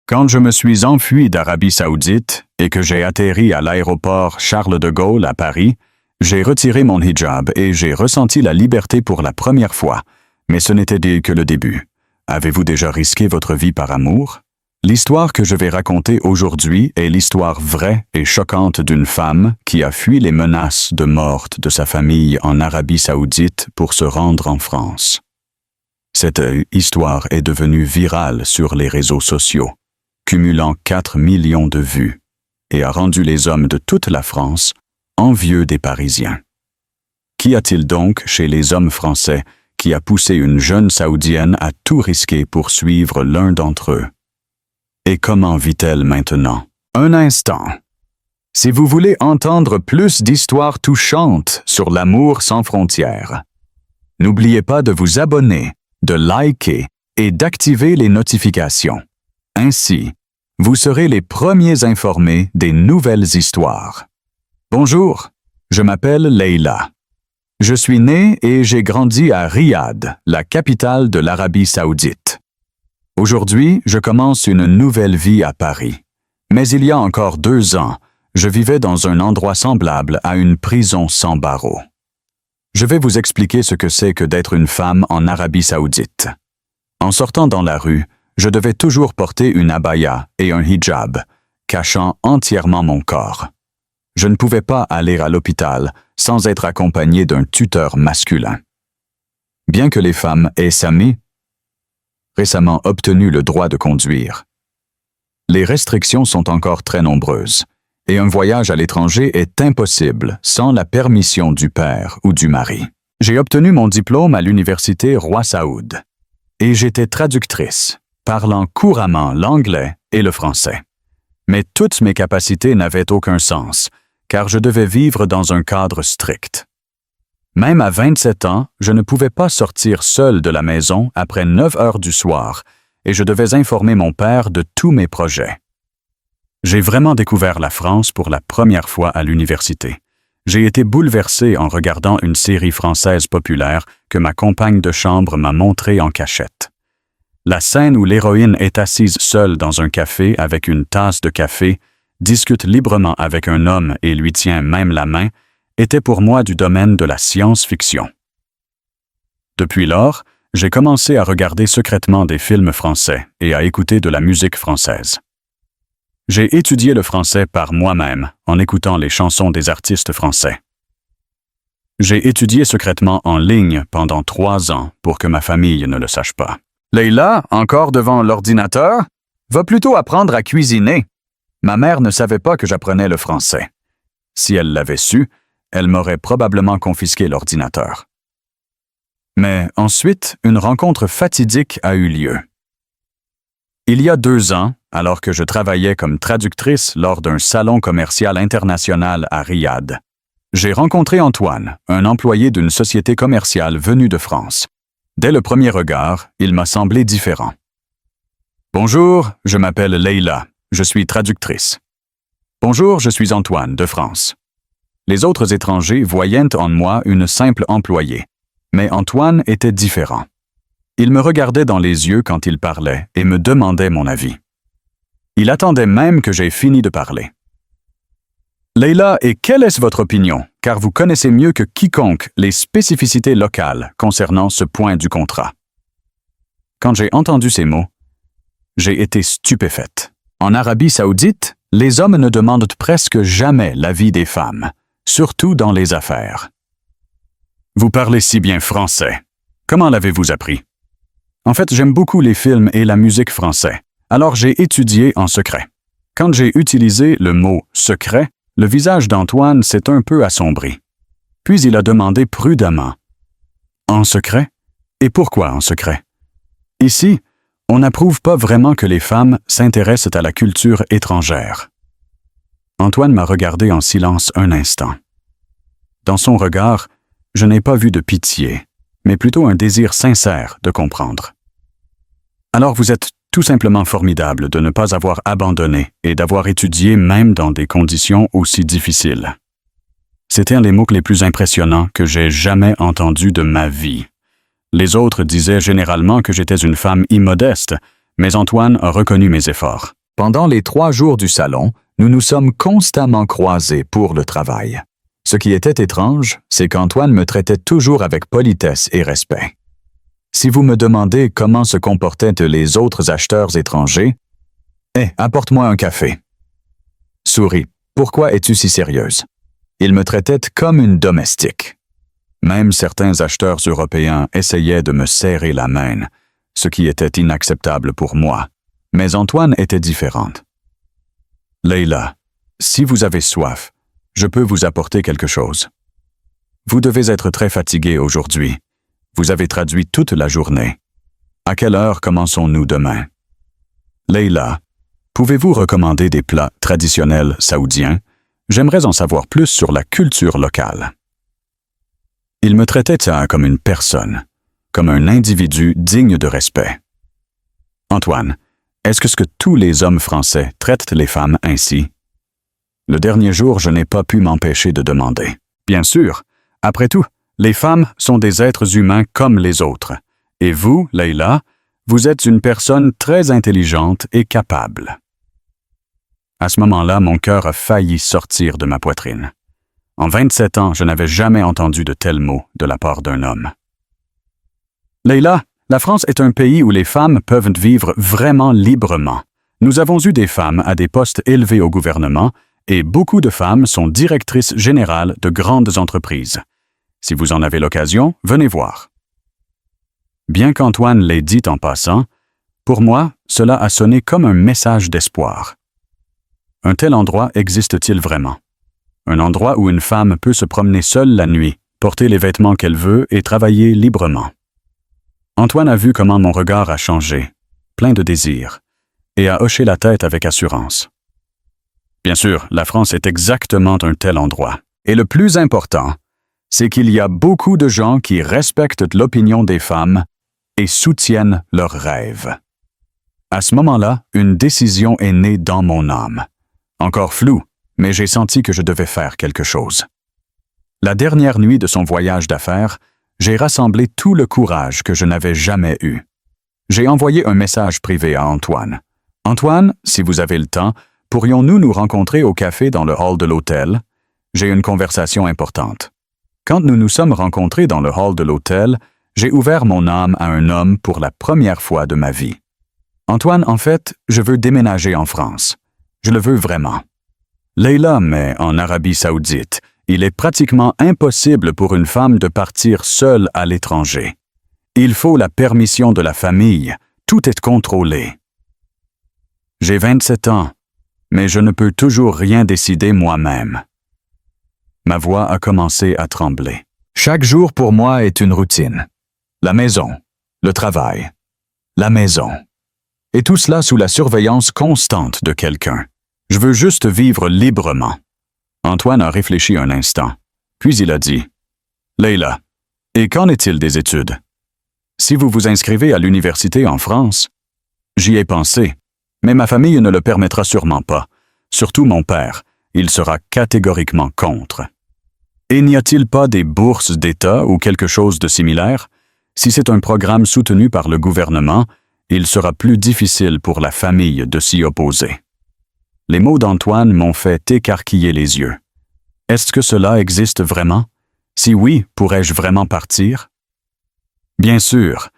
Quand je me suis enfui d'Arabie Saoudite et que j'ai atterri à l'aéroport Charles de Gaulle à Paris, j'ai retiré mon hijab et j'ai ressenti la liberté pour la première fois, mais ce n'était que le début. Avez-vous déjà risqué votre vie par amour? L'histoire que je vais raconter aujourd'hui est l'histoire vraie et choquante d'une femme qui a fui les menaces de mort de sa famille en Arabie Saoudite pour se rendre en France. Cette histoire est devenue virale sur les réseaux sociaux, cumulant 4 millions de vues, et a rendu les hommes de toute la France envieux des Parisiens. Qu'y a-t-il donc chez les hommes français qui a poussé une jeune Saoudienne à tout risquer pour suivre l'un d'entre eux? Et comment vit-elle maintenant? Un instant. Si vous voulez entendre plus d'histoires touchantes sur l'amour sans frontières, n'oubliez pas de vous abonner, de liker et d'activer les notifications. Ainsi, vous serez les premiers informés des nouvelles histoires. Bonjour, je m'appelle Leila. Je suis né et j'ai grandi à Riyad, la capitale de l'Arabie Saoudite. Aujourd'hui, je commence une nouvelle vie à Paris. Mais il y a encore 2 ans, je vivais dans un endroit semblable à une prison sans barreaux. Je vais vous expliquer ce que c'est que d'être une femme en Arabie Saoudite. En sortant dans la rue, je devais toujours porter une abaya et un hijab, cachant entièrement mon corps. Je ne pouvais pas aller à l'hôpital sans être accompagné d'un tuteur masculin. Bien que les femmes aient récemment obtenu le droit de conduire, les restrictions sont encore très nombreuses, et un voyage à l'étranger est impossible sans la permission du père ou du mari. J'ai obtenu mon diplôme à l'université Roi Saoud, et j'étais traductrice, parlant couramment l'anglais et le français. Mais toutes mes capacités n'avaient aucun sens, car je devais vivre dans un cadre strict. Même à 27 ans, je ne pouvais pas sortir seul de la maison après 9 heures du soir, et je devais informer mon père de tous mes projets. J'ai vraiment découvert la France pour la première fois à l'université. J'ai été bouleversé en regardant une série française populaire que ma compagne de chambre m'a montrée en cachette. La scène où l'héroïne est assise seule dans un café avec une tasse de café, discute librement avec un homme et lui tient même la main, était pour moi du domaine de la science-fiction. Depuis lors, j'ai commencé à regarder secrètement des films français et à écouter de la musique française. J'ai étudié le français par moi-même en écoutant les chansons des artistes français. J'ai étudié secrètement en ligne pendant 3 ans pour que ma famille ne le sache pas. Leila, encore devant l'ordinateur? Va plutôt apprendre à cuisiner. Ma mère ne savait pas que j'apprenais le français. Si elle l'avait su, elle m'aurait probablement confisqué l'ordinateur. Mais ensuite, une rencontre fatidique a eu lieu. Il y a 2 ans, alors que je travaillais comme traductrice lors d'un salon commercial international à Riyad, j'ai rencontré Antoine, un employé d'une société commerciale venue de France. Dès le premier regard, il m'a semblé différent. « Bonjour, je m'appelle Leila, je suis traductrice. »« Bonjour, je suis Antoine, de France. » Les autres étrangers voyaient en moi une simple employée, mais Antoine était différent. Il me regardait dans les yeux quand il parlait et me demandait mon avis. Il attendait même que j'aie fini de parler. « Leila, et quelle est votre opinion, car vous connaissez mieux que quiconque les spécificités locales concernant ce point du contrat. » Quand j'ai entendu ces mots, j'ai été stupéfaite. En Arabie Saoudite, les hommes ne demandent presque jamais l'avis des femmes, surtout dans les affaires. « Vous parlez si bien français. Comment l'avez-vous appris? » En fait, j'aime beaucoup les films et la musique français, alors j'ai étudié en secret. Quand j'ai utilisé le mot « secret », le visage d'Antoine s'est un peu assombri. Puis il a demandé prudemment « En secret? Et pourquoi en secret? Ici, on n'approuve pas vraiment que les femmes s'intéressent à la culture étrangère. » Antoine m'a regardé en silence un instant. Dans son regard, je n'ai pas vu de pitié, mais plutôt un désir sincère de comprendre. « Alors vous êtes tout simplement formidable de ne pas avoir abandonné et d'avoir étudié même dans des conditions aussi difficiles. » C'étaient les mots les plus impressionnants que j'ai jamais entendus de ma vie. Les autres disaient généralement que j'étais une femme immodeste, mais Antoine a reconnu mes efforts. Pendant les 3 jours du salon, nous nous sommes constamment croisés pour le travail. Ce qui était étrange, c'est qu'Antoine me traitait toujours avec politesse et respect. Si vous me demandez comment se comportaient les autres acheteurs étrangers, « apporte-moi un café. » Souris, pourquoi es-tu si sérieuse? Il me traitait comme une domestique. Même certains acheteurs européens essayaient de me serrer la main, ce qui était inacceptable pour moi. Mais Antoine était différente. « Leila, si vous avez soif, je peux vous apporter quelque chose. Vous devez être très fatiguée aujourd'hui. Vous avez traduit toute la journée. À quelle heure commençons-nous demain? Leila, pouvez-vous recommander des plats traditionnels saoudiens? J'aimerais en savoir plus sur la culture locale. » Il me traitait comme une personne, comme un individu digne de respect. « Antoine, est-ce que tous les hommes français traitent les femmes ainsi? » Le dernier jour, je n'ai pas pu m'empêcher de demander. Bien sûr, après tout, les femmes sont des êtres humains comme les autres. Et vous, Leila, vous êtes une personne très intelligente et capable. À ce moment-là, mon cœur a failli sortir de ma poitrine. En 27 ans, je n'avais jamais entendu de tels mots de la part d'un homme. Leila, la France est un pays où les femmes peuvent vivre vraiment librement. Nous avons eu des femmes à des postes élevés au gouvernement et beaucoup de femmes sont directrices générales de grandes entreprises. Si vous en avez l'occasion, venez voir. Bien qu'Antoine l'ait dit en passant, pour moi, cela a sonné comme un message d'espoir. Un tel endroit existe-t-il vraiment? Un endroit où une femme peut se promener seule la nuit, porter les vêtements qu'elle veut et travailler librement. Antoine a vu comment mon regard a changé, plein de désir, et a hoché la tête avec assurance. Bien sûr, la France est exactement un tel endroit. Et le plus important, c'est qu'il y a beaucoup de gens qui respectent l'opinion des femmes et soutiennent leurs rêves. À ce moment-là, une décision est née dans mon âme. Encore floue, mais j'ai senti que je devais faire quelque chose. La dernière nuit de son voyage d'affaires, j'ai rassemblé tout le courage que je n'avais jamais eu. J'ai envoyé un message privé à Antoine. « Antoine, si vous avez le temps, pourrions-nous nous rencontrer au café dans le hall de l'hôtel? J'ai une conversation importante. » Quand nous nous sommes rencontrés dans le hall de l'hôtel, j'ai ouvert mon âme à un homme pour la première fois de ma vie. « Antoine, en fait, je veux déménager en France. Je le veux vraiment. » Leila, mais en Arabie Saoudite, il est pratiquement impossible pour une femme de partir seule à l'étranger. Il faut la permission de la famille, tout est contrôlé. J'ai 27 ans, mais je ne peux toujours rien décider moi-même. Ma voix a commencé à trembler. Chaque jour pour moi est une routine. La maison, le travail, la maison. Et tout cela sous la surveillance constante de quelqu'un. Je veux juste vivre librement. Antoine a réfléchi un instant, puis il a dit « Leila, et qu'en est-il des études? Si vous vous inscrivez à l'université en France, j'y ai pensé, mais ma famille ne le permettra sûrement pas, surtout mon père, il sera catégoriquement contre. Et n'y a-t-il pas des bourses d'État ou quelque chose de similaire? Si c'est un programme soutenu par le gouvernement, il sera plus difficile pour la famille de s'y opposer. » Les mots d'Antoine m'ont fait écarquiller les yeux. Est-ce que cela existe vraiment? Si oui, pourrais-je vraiment partir? Bien sûr.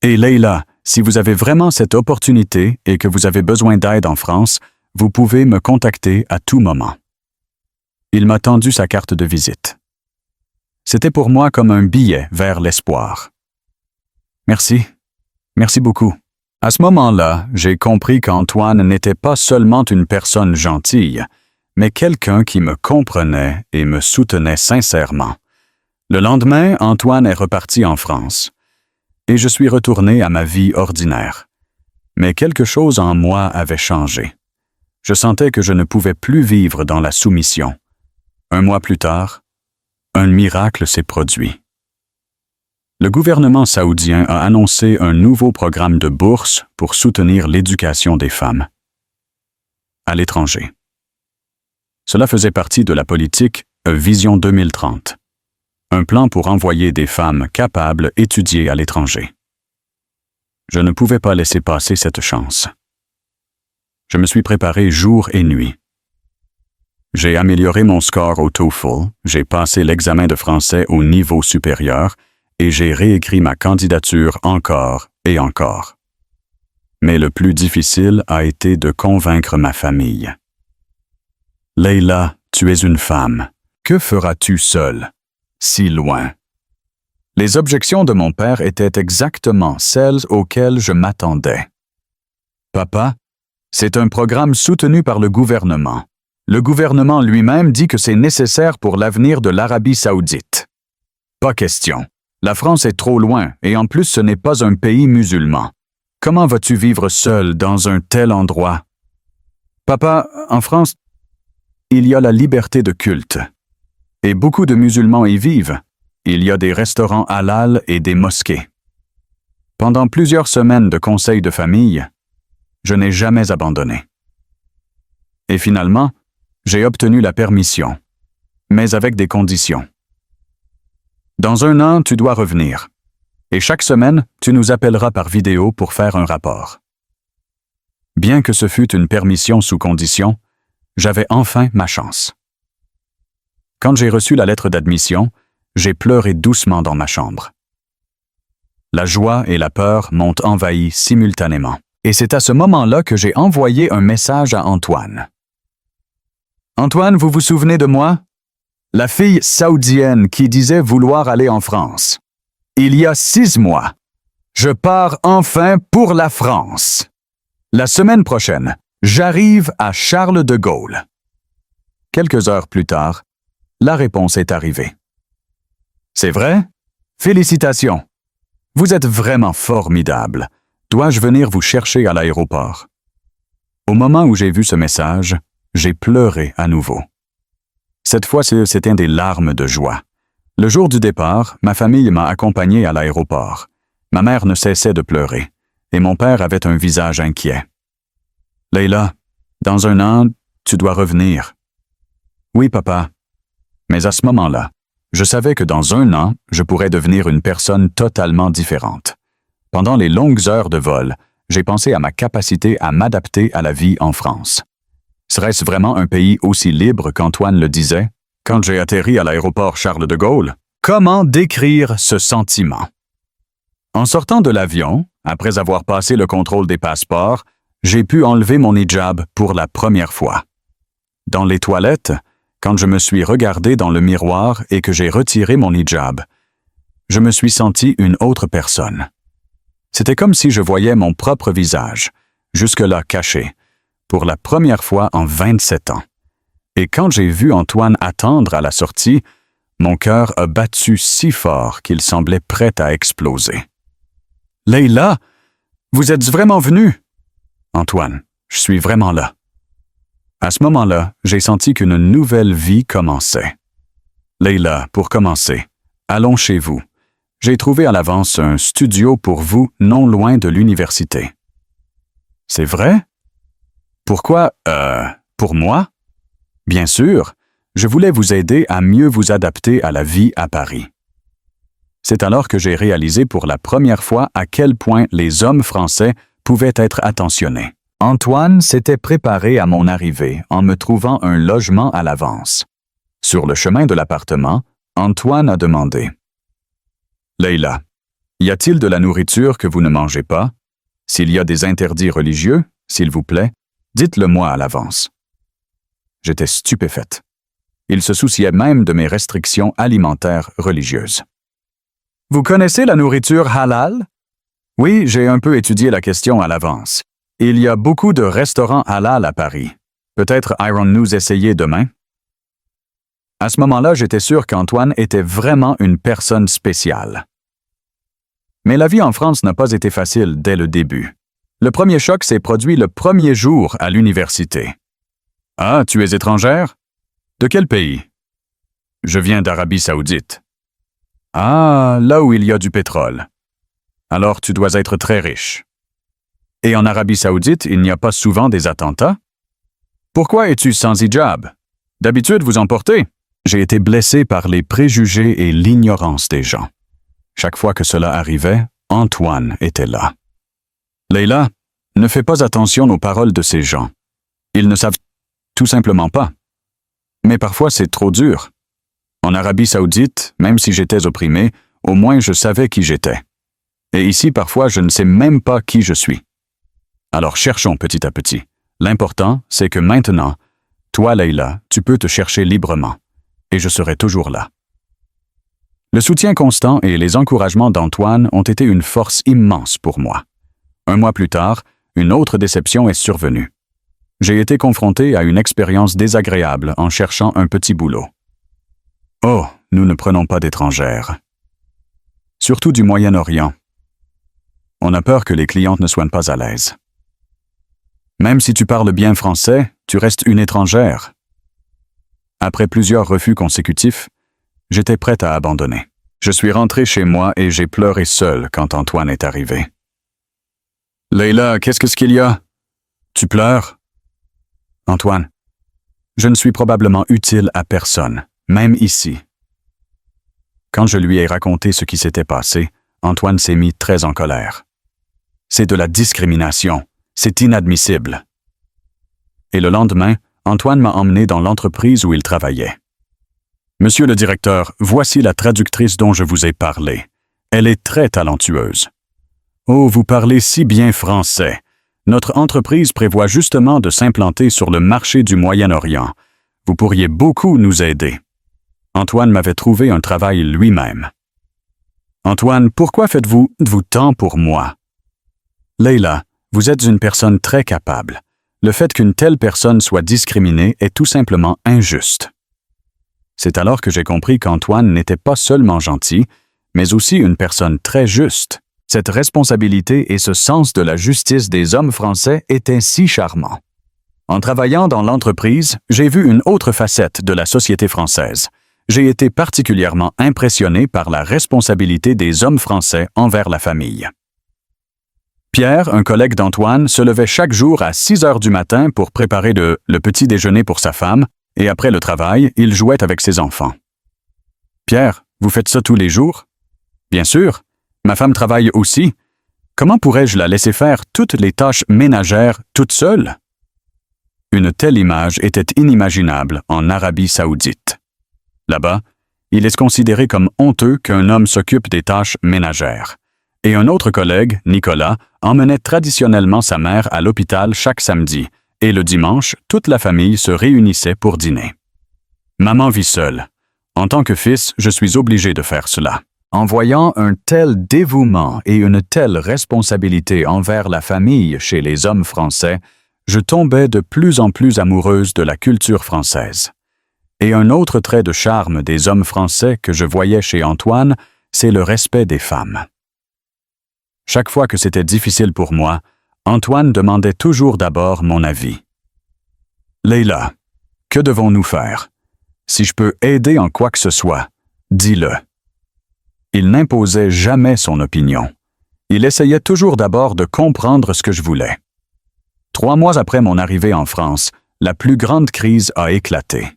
Et Leila, si vous avez vraiment cette opportunité et que vous avez besoin d'aide en France, vous pouvez me contacter à tout moment. Il m'a tendu sa carte de visite. C'était pour moi comme un billet vers l'espoir. Merci. Merci beaucoup. À ce moment-là, j'ai compris qu'Antoine n'était pas seulement une personne gentille, mais quelqu'un qui me comprenait et me soutenait sincèrement. Le lendemain, Antoine est reparti en France, et je suis retourné à ma vie ordinaire. Mais quelque chose en moi avait changé. Je sentais que je ne pouvais plus vivre dans la soumission. Un mois plus tard, un miracle s'est produit. Le gouvernement saoudien a annoncé un nouveau programme de bourse pour soutenir l'éducation des femmes à l'étranger. Cela faisait partie de la politique Vision 2030, un plan pour envoyer des femmes capables étudier à l'étranger. Je ne pouvais pas laisser passer cette chance. Je me suis préparé jour et nuit. J'ai amélioré mon score au TOEFL, j'ai passé l'examen de français au niveau supérieur et j'ai réécrit ma candidature encore et encore. Mais le plus difficile a été de convaincre ma famille. « Leila, tu es une femme. Que feras-tu seule, si loin? » Les objections de mon père étaient exactement celles auxquelles je m'attendais. « Papa, c'est un programme soutenu par le gouvernement. Le gouvernement lui-même dit que c'est nécessaire pour l'avenir de l'Arabie saoudite. Pas question. La France est trop loin et en plus ce n'est pas un pays musulman. Comment vas-tu vivre seul dans un tel endroit? Papa, en France, il y a la liberté de culte. Et beaucoup de musulmans y vivent. Il y a des restaurants halal et des mosquées. Pendant plusieurs semaines de conseils de famille, je n'ai jamais abandonné. Et finalement, j'ai obtenu la permission, mais avec des conditions. Dans 1 an, tu dois revenir. Et chaque semaine, tu nous appelleras par vidéo pour faire un rapport. Bien que ce fût une permission sous condition, j'avais enfin ma chance. Quand j'ai reçu la lettre d'admission, j'ai pleuré doucement dans ma chambre. La joie et la peur m'ont envahi simultanément. Et c'est à ce moment-là que j'ai envoyé un message à Antoine. « Antoine, vous vous souvenez de moi? La fille saoudienne qui disait vouloir aller en France. Il y a 6 mois. Je pars enfin pour la France. La semaine prochaine, j'arrive à Charles de Gaulle. » Quelques heures plus tard, la réponse est arrivée. « C'est vrai? Félicitations. Vous êtes vraiment formidable. Dois-je venir vous chercher à l'aéroport? » Au moment où j'ai vu ce message, j'ai pleuré à nouveau. Cette fois, c'était des larmes de joie. Le jour du départ, ma famille m'a accompagné à l'aéroport. Ma mère ne cessait de pleurer, et mon père avait un visage inquiet. « Leila, dans 1 an, tu dois revenir. »« Oui, papa. » Mais à ce moment-là, je savais que dans 1 an, je pourrais devenir une personne totalement différente. Pendant les longues heures de vol, j'ai pensé à ma capacité à m'adapter à la vie en France. Serait-ce vraiment un pays aussi libre qu'Antoine le disait? Quand j'ai atterri à l'aéroport Charles de Gaulle, comment décrire ce sentiment? En sortant de l'avion, après avoir passé le contrôle des passeports, j'ai pu enlever mon hijab pour la première fois. Dans les toilettes, quand je me suis regardé dans le miroir et que j'ai retiré mon hijab, je me suis senti une autre personne. C'était comme si je voyais mon propre visage, jusque-là caché, pour la première fois en 27 ans. Et quand j'ai vu Antoine attendre à la sortie, mon cœur a battu si fort qu'il semblait prêt à exploser. « Leila, vous êtes vraiment venue? »« Antoine, je suis vraiment là. » À ce moment-là, j'ai senti qu'une nouvelle vie commençait. « Leila, pour commencer, allons chez vous. J'ai trouvé à l'avance un studio pour vous non loin de l'université. »« C'est vrai? Pourquoi, pour moi? » Bien sûr, je voulais vous aider à mieux vous adapter à la vie à Paris. C'est alors que j'ai réalisé pour la première fois à quel point les hommes français pouvaient être attentionnés. Antoine s'était préparé à mon arrivée en me trouvant un logement à l'avance. Sur le chemin de l'appartement, Antoine a demandé « Leila, y a-t-il de la nourriture que vous ne mangez pas? S'il y a des interdits religieux, s'il vous plaît, dites-le-moi à l'avance. » J'étais stupéfaite. Il se souciait même de mes restrictions alimentaires religieuses. « Vous connaissez la nourriture halal? » Oui, j'ai un peu étudié la question à l'avance. Il y a beaucoup de restaurants halal à Paris. Peut-être irons-nous essayer demain? À ce moment-là, j'étais sûr qu'Antoine était vraiment une personne spéciale. Mais la vie en France n'a pas été facile dès le début. Le premier choc s'est produit le premier jour à l'université. « Ah, tu es étrangère? De quel pays? »« Je viens d'Arabie saoudite. »« Ah, là où il y a du pétrole. Alors tu dois être très riche. Et en Arabie saoudite, il n'y a pas souvent des attentats? Pourquoi es-tu sans hijab? D'habitude, vous en portez. » J'ai été blessé par les préjugés et l'ignorance des gens. Chaque fois que cela arrivait, Antoine était là. Leila, ne fais pas attention aux paroles de ces gens. Ils ne savent tout simplement pas. Mais parfois c'est trop dur. En Arabie Saoudite, même si j'étais opprimé, au moins je savais qui j'étais. Et ici, parfois, je ne sais même pas qui je suis. Alors cherchons petit à petit. L'important, c'est que maintenant, toi, Leila, tu peux te chercher librement. Et je serai toujours là. Le soutien constant et les encouragements d'Antoine ont été une force immense pour moi. 1 mois plus tard, une autre déception est survenue. J'ai été confronté à une expérience désagréable en cherchant un petit boulot. Oh, nous ne prenons pas d'étrangères. Surtout du Moyen-Orient. On a peur que les clientes ne soient pas à l'aise. Même si tu parles bien français, tu restes une étrangère. Après plusieurs refus consécutifs, j'étais prête à abandonner. Je suis rentré chez moi et j'ai pleuré seul quand Antoine est arrivé. « Leila, qu'est-ce qu'il y a? Tu pleures? » « Antoine, je ne suis probablement utile à personne, même ici. » Quand je lui ai raconté ce qui s'était passé, Antoine s'est mis très en colère. « C'est de la discrimination. C'est inadmissible. » Et le lendemain, Antoine m'a emmené dans l'entreprise où il travaillait. « Monsieur le directeur, voici la traductrice dont je vous ai parlé. Elle est très talentueuse. »« Oh, vous parlez si bien français. Notre entreprise prévoit justement de s'implanter sur le marché du Moyen-Orient. Vous pourriez beaucoup nous aider. » Antoine m'avait trouvé un travail lui-même. « Antoine, pourquoi faites-vous tant pour moi? »« Leila, vous êtes une personne très capable. Le fait qu'une telle personne soit discriminée est tout simplement injuste. » C'est alors que j'ai compris qu'Antoine n'était pas seulement gentil, mais aussi une personne très juste. Cette responsabilité et ce sens de la justice des hommes français étaient si charmants. En travaillant dans l'entreprise, j'ai vu une autre facette de la société française. J'ai été particulièrement impressionné par la responsabilité des hommes français envers la famille. Pierre, un collègue d'Antoine, se levait chaque jour à 6 heures du matin pour préparer le petit déjeuner pour sa femme, et après le travail, il jouait avec ses enfants. « Pierre, vous faites ça tous les jours? »« Bien sûr. Ma femme travaille aussi. Comment pourrais-je la laisser faire toutes les tâches ménagères toute seule? » Une telle image était inimaginable en Arabie Saoudite. Là-bas, il est considéré comme honteux qu'un homme s'occupe des tâches ménagères. Et un autre collègue, Nicolas, emmenait traditionnellement sa mère à l'hôpital chaque samedi, et le dimanche, toute la famille se réunissait pour dîner. Maman vit seule. En tant que fils, je suis obligé de faire cela. En voyant un tel dévouement et une telle responsabilité envers la famille chez les hommes français, je tombais de plus en plus amoureuse de la culture française. Et un autre trait de charme des hommes français que je voyais chez Antoine, c'est le respect des femmes. Chaque fois que c'était difficile pour moi, Antoine demandait toujours d'abord mon avis. « Leila, que devons-nous faire? Si je peux aider en quoi que ce soit, dis-le. » Il n'imposait jamais son opinion. Il essayait toujours d'abord de comprendre ce que je voulais. 3 mois après mon arrivée en France, la plus grande crise a éclaté.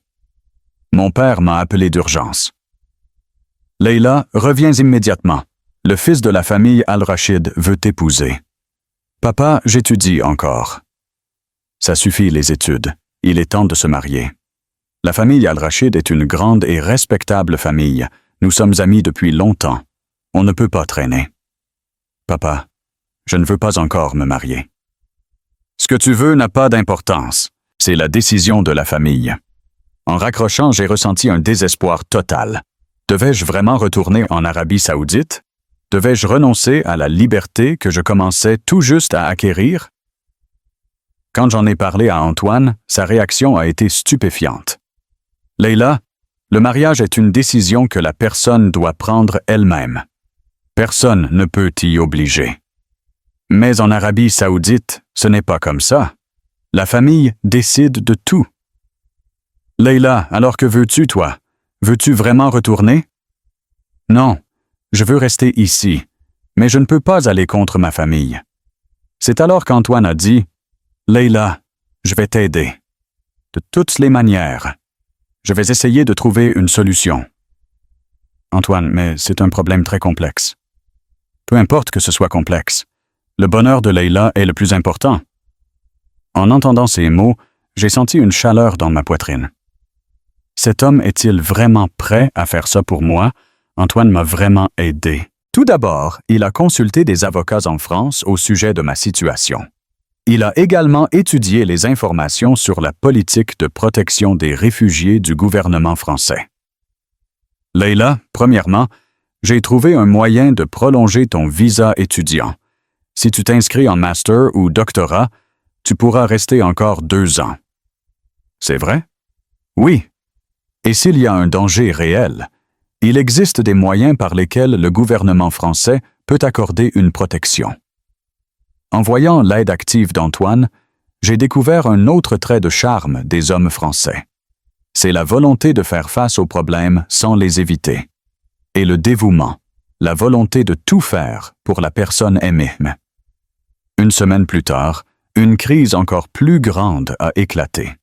Mon père m'a appelé d'urgence. « Leila, reviens immédiatement. Le fils de la famille Al-Rachid veut t'épouser. »« Papa, j'étudie encore. »« Ça suffit les études. Il est temps de se marier. La famille Al-Rachid est une grande et respectable famille. Nous sommes amis depuis longtemps. On ne peut pas traîner. »« Papa, je ne veux pas encore me marier. »« Ce que tu veux n'a pas d'importance. C'est la décision de la famille. » En raccrochant, j'ai ressenti un désespoir total. Devais-je vraiment retourner en Arabie Saoudite? Devais-je renoncer à la liberté que je commençais tout juste à acquérir? Quand j'en ai parlé à Antoine, sa réaction a été stupéfiante. « Leila, le mariage est une décision que la personne doit prendre elle-même. Personne ne peut t'y obliger. Mais en Arabie Saoudite, ce n'est pas comme ça. La famille décide de tout. Leila, alors que veux-tu, toi? Veux-tu vraiment retourner? » « Non, je veux rester ici, mais je ne peux pas aller contre ma famille. » C'est alors qu'Antoine a dit « Leila, je vais t'aider. De toutes les manières. Je vais essayer de trouver une solution. » « Antoine, mais c'est un problème très complexe. » « Peu importe que ce soit complexe. Le bonheur de Leila est le plus important. En entendant ces mots, j'ai senti une chaleur dans ma poitrine. Cet homme est-il vraiment prêt à faire ça pour moi? Antoine m'a vraiment aidé. Tout d'abord, il a consulté des avocats en France au sujet de ma situation. Il a également étudié les informations sur la politique de protection des réfugiés du gouvernement français. Leila, premièrement, j'ai trouvé un moyen de prolonger ton visa étudiant. Si tu t'inscris en master ou doctorat, tu pourras rester encore 2 ans. C'est vrai? Oui. Et s'il y a un danger réel, il existe des moyens par lesquels le gouvernement français peut accorder une protection. En voyant l'aide active d'Antoine, j'ai découvert un autre trait de charme des hommes français. C'est la volonté de faire face aux problèmes sans les éviter. Et le dévouement, la volonté de tout faire pour la personne aimée. Une semaine plus tard, une crise encore plus grande a éclaté.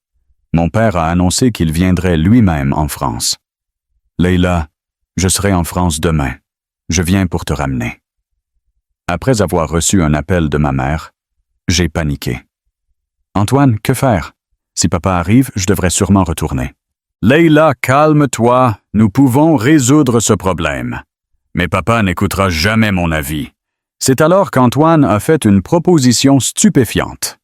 Mon père a annoncé qu'il viendrait lui-même en France. « Leila, je serai en France demain. Je viens pour te ramener. » Après avoir reçu un appel de ma mère, j'ai paniqué. « Antoine, que faire? Si papa arrive, je devrais sûrement retourner. »« Leila, calme-toi, nous pouvons résoudre ce problème. Mais papa n'écoutera jamais mon avis. » C'est alors qu'Antoine a fait une proposition stupéfiante.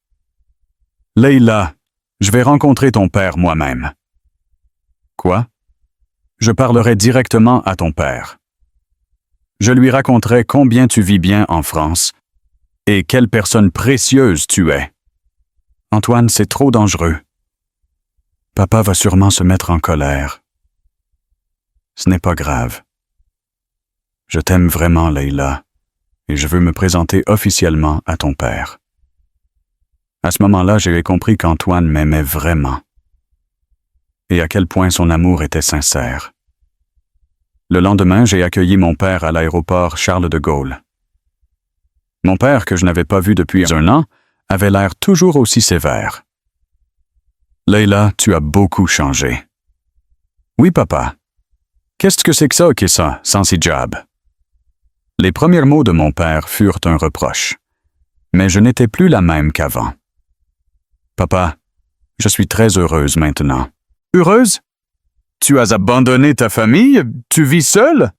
« Leila, je vais rencontrer ton père moi-même. » Quoi? Je parlerai directement à ton père. Je lui raconterai combien tu vis bien en France et quelle personne précieuse tu es. Antoine, c'est trop dangereux. Papa va sûrement se mettre en colère. Ce n'est pas grave. Je t'aime vraiment, Leila, et je veux me présenter officiellement à ton père. À ce moment-là, j'ai compris qu'Antoine m'aimait vraiment et à quel point son amour était sincère. Le lendemain, j'ai accueilli mon père à l'aéroport Charles de Gaulle. Mon père, que je n'avais pas vu depuis 1 an, avait l'air toujours aussi sévère. « Leila, tu as beaucoup changé. »« Oui, papa. Qu'est-ce que c'est que ça, sans hijab? » Les premiers mots de mon père furent un reproche, mais je n'étais plus la même qu'avant. « Papa, je suis très heureuse maintenant. »« Heureuse? Tu as abandonné ta famille? Tu vis seule?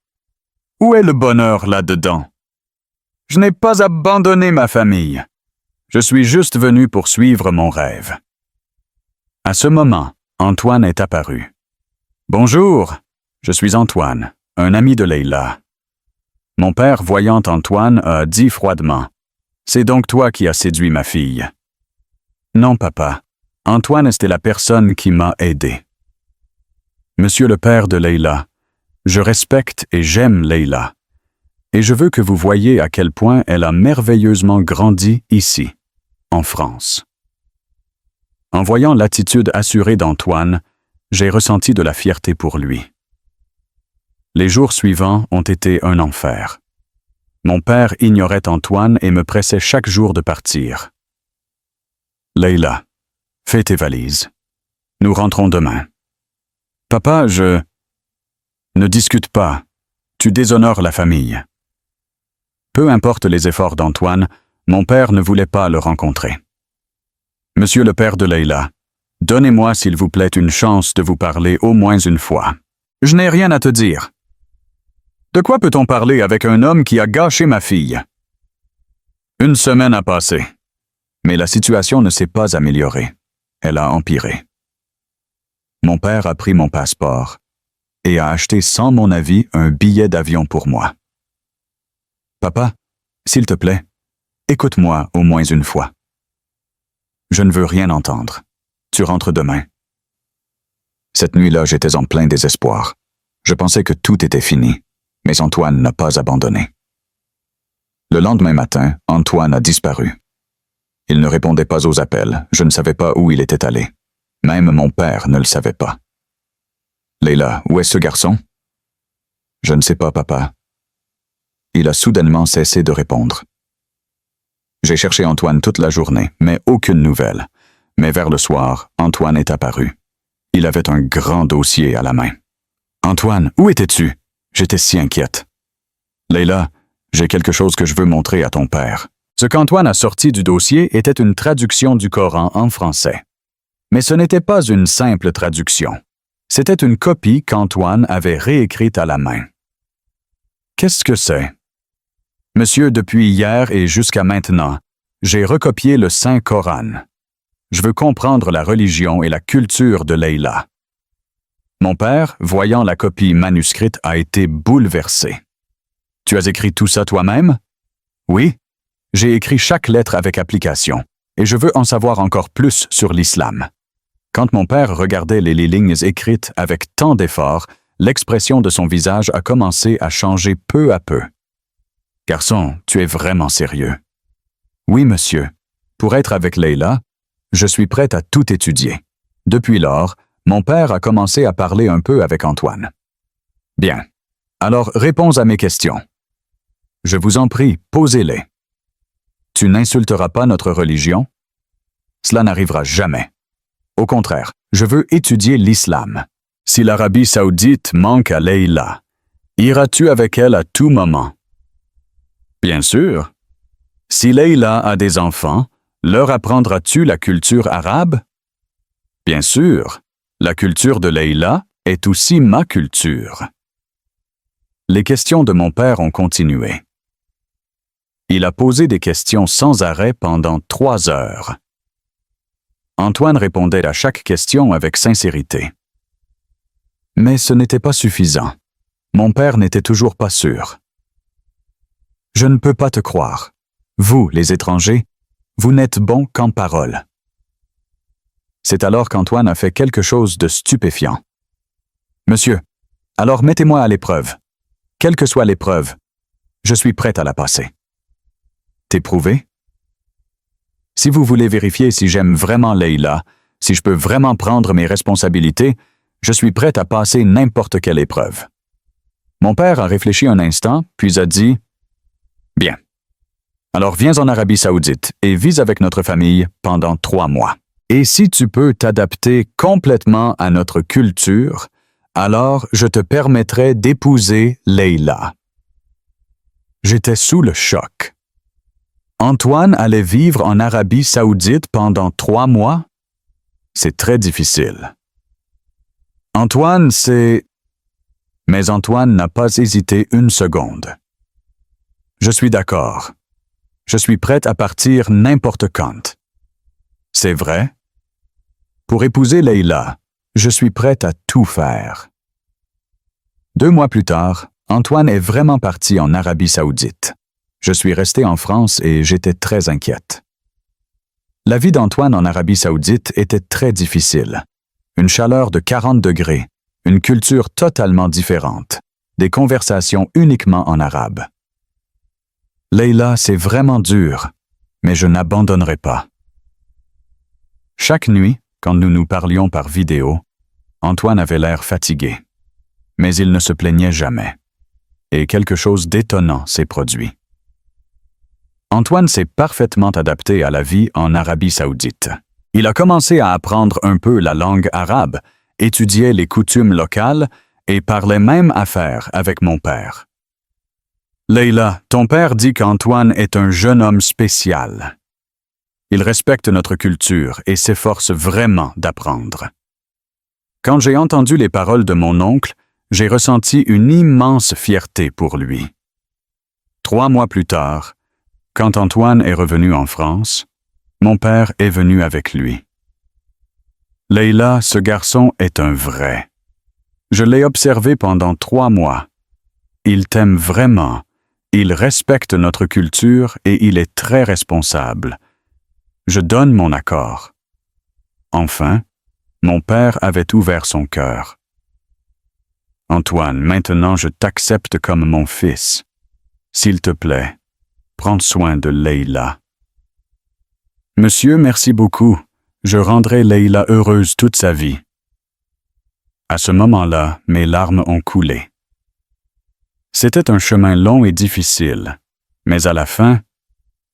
Où est le bonheur là-dedans? » « Je n'ai pas abandonné ma famille. Je suis juste venu pour suivre mon rêve. » À ce moment, Antoine est apparu. « Bonjour, je suis Antoine, un ami de Leila. » Mon père, voyant Antoine, a dit froidement, « C'est donc toi qui as séduit ma fille. » Non, papa. Antoine était la personne qui m'a aidé. Monsieur le père de Leila, je respecte et j'aime Leila. Et je veux que vous voyiez à quel point elle a merveilleusement grandi ici, en France. En voyant l'attitude assurée d'Antoine, j'ai ressenti de la fierté pour lui. Les jours suivants ont été un enfer. Mon père ignorait Antoine et me pressait chaque jour de partir. « Leila, fais tes valises. Nous rentrons demain. »« Papa, je... » »« Ne discute pas. Tu déshonores la famille. » Peu importe les efforts d'Antoine, mon père ne voulait pas le rencontrer. « Monsieur le père de Leila, donnez-moi s'il vous plaît une chance de vous parler au moins une fois. Je n'ai rien à te dire. De quoi peut-on parler avec un homme qui a gâché ma fille? » 1 semaine a passé, mais la situation ne s'est pas améliorée. Elle a empiré. Mon père a pris mon passeport et a acheté sans mon avis un billet d'avion pour moi. « Papa, s'il te plaît, écoute-moi au moins une fois. Je ne veux rien entendre. Tu rentres demain. » Cette nuit-là, j'étais en plein désespoir. Je pensais que tout était fini, mais Antoine n'a pas abandonné. Le lendemain matin, Antoine a disparu. Il ne répondait pas aux appels, je ne savais pas où il était allé. Même mon père ne le savait pas. « Leila, où est ce garçon? »« Je ne sais pas, papa. » Il a soudainement cessé de répondre. J'ai cherché Antoine toute la journée, mais aucune nouvelle. Mais vers le soir, Antoine est apparu. Il avait un grand dossier à la main. « Antoine, où étais-tu? J'étais si inquiète. »« Leila, j'ai quelque chose que je veux montrer à ton père. » Ce qu'Antoine a sorti du dossier était une traduction du Coran en français. Mais ce n'était pas une simple traduction. C'était une copie qu'Antoine avait réécrite à la main. Qu'est-ce que c'est? Monsieur, depuis hier et jusqu'à maintenant, j'ai recopié le Saint Coran. Je veux comprendre la religion et la culture de Leïla. Mon père, voyant la copie manuscrite, a été bouleversé. Tu as écrit tout ça toi-même? Oui. J'ai écrit chaque lettre avec application, et je veux en savoir encore plus sur l'islam. Quand mon père regardait les lignes écrites avec tant d'efforts, l'expression de son visage a commencé à changer peu à peu. Garçon, tu es vraiment sérieux. Oui, monsieur. Pour être avec Leïla, je suis prête à tout étudier. Depuis lors, mon père a commencé à parler un peu avec Antoine. Bien. Alors, réponds à mes questions. Je vous en prie, posez-les. Tu n'insulteras pas notre religion? Cela n'arrivera jamais. Au contraire, je veux étudier l'islam. Si l'Arabie saoudite manque à Leïla, iras-tu avec elle à tout moment? Bien sûr. Si Leïla a des enfants, leur apprendras-tu la culture arabe? Bien sûr. La culture de Leïla est aussi ma culture. Les questions de mon père ont continué. Il a posé des questions sans arrêt pendant 3 heures. Antoine répondait à chaque question avec sincérité. Mais ce n'était pas suffisant. Mon père n'était toujours pas sûr. Je ne peux pas te croire. Vous, les étrangers, vous n'êtes bons qu'en parole. C'est alors qu'Antoine a fait quelque chose de stupéfiant. Monsieur, alors mettez-moi à l'épreuve. Quelle que soit l'épreuve, je suis prête à la passer. T'éprouver? Si vous voulez vérifier si j'aime vraiment Leïla, si je peux vraiment prendre mes responsabilités, je suis prête à passer n'importe quelle épreuve. Mon père a réfléchi un instant, puis a dit « Bien. Alors viens en Arabie saoudite et vis avec notre famille pendant 3 mois. Et si tu peux t'adapter complètement à notre culture, alors je te permettrai d'épouser Leïla. » J'étais sous le choc. Antoine allait vivre en Arabie saoudite pendant 3 mois? C'est très difficile. Antoine, c'est... Mais Antoine n'a pas hésité une seconde. Je suis d'accord. Je suis prête à partir n'importe quand. C'est vrai? Pour épouser Leïla, je suis prête à tout faire. 2 mois plus tard, Antoine est vraiment parti en Arabie saoudite. Je suis resté en France et j'étais très inquiète. La vie d'Antoine en Arabie saoudite était très difficile. Une chaleur de 40 degrés, une culture totalement différente, des conversations uniquement en arabe. Leïla, c'est vraiment dur, mais je n'abandonnerai pas. Chaque nuit, quand nous nous parlions par vidéo, Antoine avait l'air fatigué, mais il ne se plaignait jamais. Et quelque chose d'étonnant s'est produit. Antoine s'est parfaitement adapté à la vie en Arabie saoudite. Il a commencé à apprendre un peu la langue arabe, étudiait les coutumes locales et parlait même affaires avec mon père. Leïla, ton père dit qu'Antoine est un jeune homme spécial. Il respecte notre culture et s'efforce vraiment d'apprendre. Quand j'ai entendu les paroles de mon oncle, j'ai ressenti une immense fierté pour lui. 3 mois plus tard, quand Antoine est revenu en France, mon père est venu avec lui. Leïla, ce garçon est un vrai. Je l'ai observé pendant 3 mois. Il t'aime vraiment, il respecte notre culture et il est très responsable. Je donne mon accord. Enfin, mon père avait ouvert son cœur. Antoine, maintenant je t'accepte comme mon fils. S'il te plaît, prends soin de Leïla. Monsieur, merci beaucoup. Je rendrai Leïla heureuse toute sa vie. À ce moment-là, mes larmes ont coulé. C'était un chemin long et difficile, mais à la fin,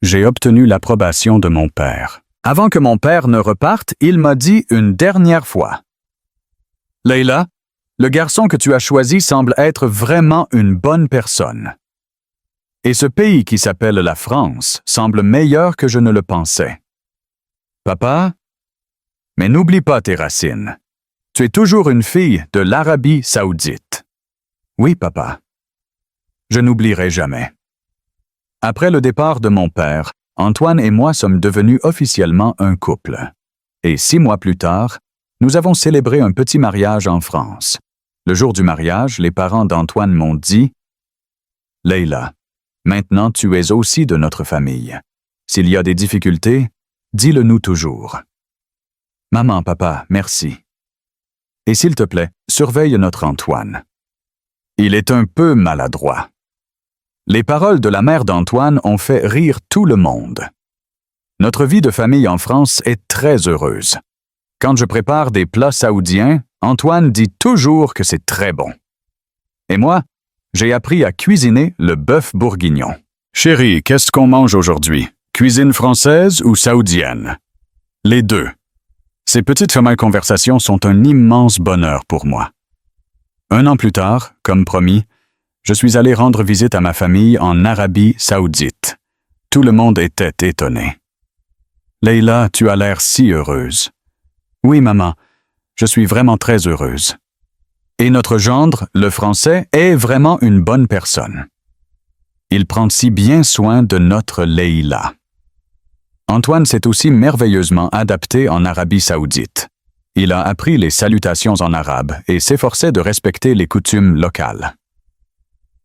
j'ai obtenu l'approbation de mon père. Avant que mon père ne reparte, il m'a dit une dernière fois. « Leïla, le garçon que tu as choisi semble être vraiment une bonne personne. Et ce pays qui s'appelle la France semble meilleur que je ne le pensais. Papa, mais n'oublie pas tes racines. Tu es toujours une fille de l'Arabie saoudite. Oui, papa. Je n'oublierai jamais. Après le départ de mon père, Antoine et moi sommes devenus officiellement un couple. Et 6 mois plus tard, nous avons célébré un petit mariage en France. Le jour du mariage, les parents d'Antoine m'ont dit « Leila, maintenant tu es aussi de notre famille. S'il y a des difficultés, dis-le nous toujours. » Maman, papa, merci. Et s'il te plaît, surveille notre Antoine. Il est un peu maladroit. Les paroles de la mère d'Antoine ont fait rire tout le monde. Notre vie de famille en France est très heureuse. Quand je prépare des plats saoudiens, Antoine dit toujours que c'est très bon. Et moi, j'ai appris à cuisiner le bœuf bourguignon. Chérie, qu'est-ce qu'on mange aujourd'hui? Cuisine française ou saoudienne? Les deux. Ces petites femelles conversations sont un immense bonheur pour moi. 1 an plus tard, comme promis, je suis allé rendre visite à ma famille en Arabie saoudite. Tout le monde était étonné. Leila, tu as l'air si heureuse. Oui, maman, je suis vraiment très heureuse. Et notre gendre, le Français, est vraiment une bonne personne. Il prend si bien soin de notre Leila. Antoine s'est aussi merveilleusement adapté en Arabie saoudite. Il a appris les salutations en arabe et s'efforçait de respecter les coutumes locales.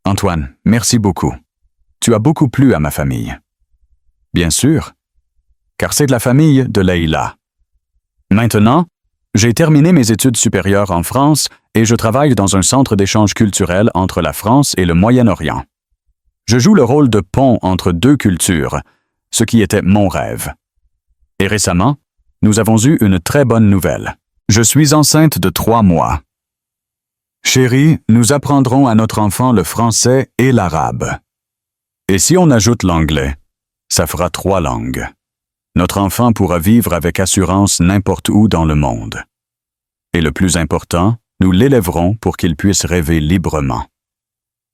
Antoine, merci beaucoup. Tu as beaucoup plu à ma famille. Bien sûr, car c'est de la famille de Leila. Maintenant, j'ai terminé mes études supérieures en France et je travaille dans un centre d'échange culturel entre la France et le Moyen-Orient. Je joue le rôle de pont entre 2 cultures, ce qui était mon rêve. Et récemment, nous avons eu une très bonne nouvelle. Je suis enceinte de 3 mois. Chérie, nous apprendrons à notre enfant le français et l'arabe. Et si on ajoute l'anglais, ça fera 3 langues. Notre enfant pourra vivre avec assurance n'importe où dans le monde. Et le plus important, nous l'élèverons pour qu'il puisse rêver librement.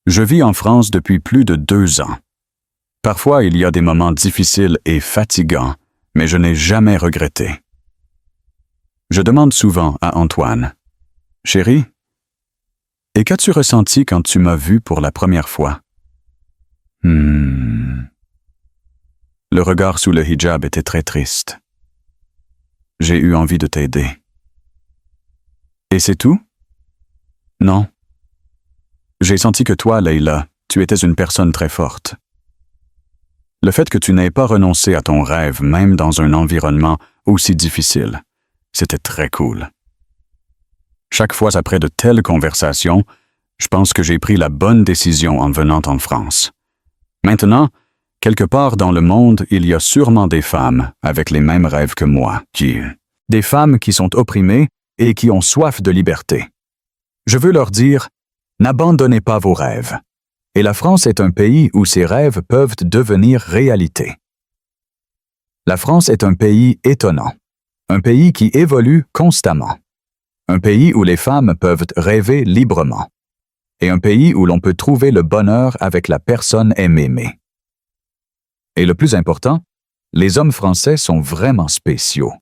Je vis en France depuis plus de 2 ans. Parfois, il y a des moments difficiles et fatigants, mais je n'ai jamais regretté. Je demande souvent à Antoine, « Chérie, et qu'as-tu ressenti quand tu m'as vu pour la première fois? » Le regard sous le hijab était très triste. J'ai eu envie de t'aider. Et c'est tout? Non. J'ai senti que toi, Leila, tu étais une personne très forte. Le fait que tu n'aies pas renoncé à ton rêve, même dans un environnement aussi difficile, c'était très cool. Chaque fois après de telles conversations, je pense que j'ai pris la bonne décision en venant en France. Maintenant, quelque part dans le monde, il y a sûrement des femmes avec les mêmes rêves que moi, des femmes qui sont opprimées et qui ont soif de liberté. Je veux leur dire, n'abandonnez pas vos rêves. Et la France est un pays où ces rêves peuvent devenir réalité. La France est un pays étonnant, un pays qui évolue constamment, un pays où les femmes peuvent rêver librement, et un pays où l'on peut trouver le bonheur avec la personne aimée. Et le plus important, les hommes français sont vraiment spéciaux.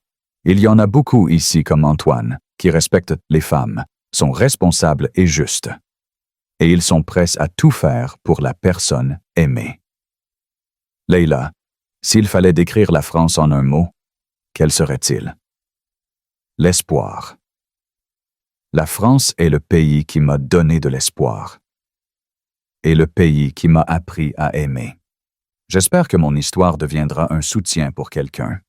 Il y en a beaucoup ici comme Antoine, qui respectent les femmes, sont responsables et justes. Et ils sont prêts à tout faire pour la personne aimée. Leila, s'il fallait décrire la France en un mot, quel serait-il? L'espoir. La France est le pays qui m'a donné de l'espoir. Et le pays qui m'a appris à aimer. J'espère que mon histoire deviendra un soutien pour quelqu'un.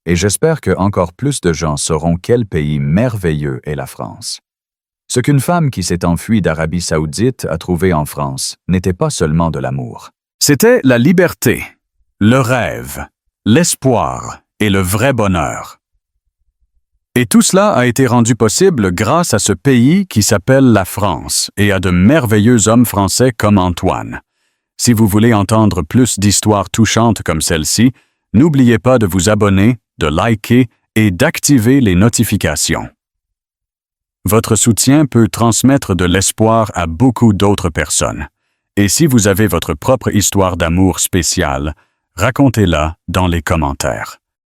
Et j'espère que encore plus de gens sauront quel pays merveilleux est la France. Ce qu'une femme qui s'est enfuie d'Arabie saoudite a trouvé en France n'était pas seulement de l'amour. C'était la liberté, le rêve, l'espoir et le vrai bonheur. Et tout cela a été rendu possible grâce à ce pays qui s'appelle la France et à de merveilleux hommes français comme Antoine. Si vous voulez entendre plus d'histoires touchantes comme celle-ci, n'oubliez pas de vous abonner, de liker et d'activer les notifications. Votre soutien peut transmettre de l'espoir à beaucoup d'autres personnes. Et si vous avez votre propre histoire d'amour spéciale, racontez-la dans les commentaires.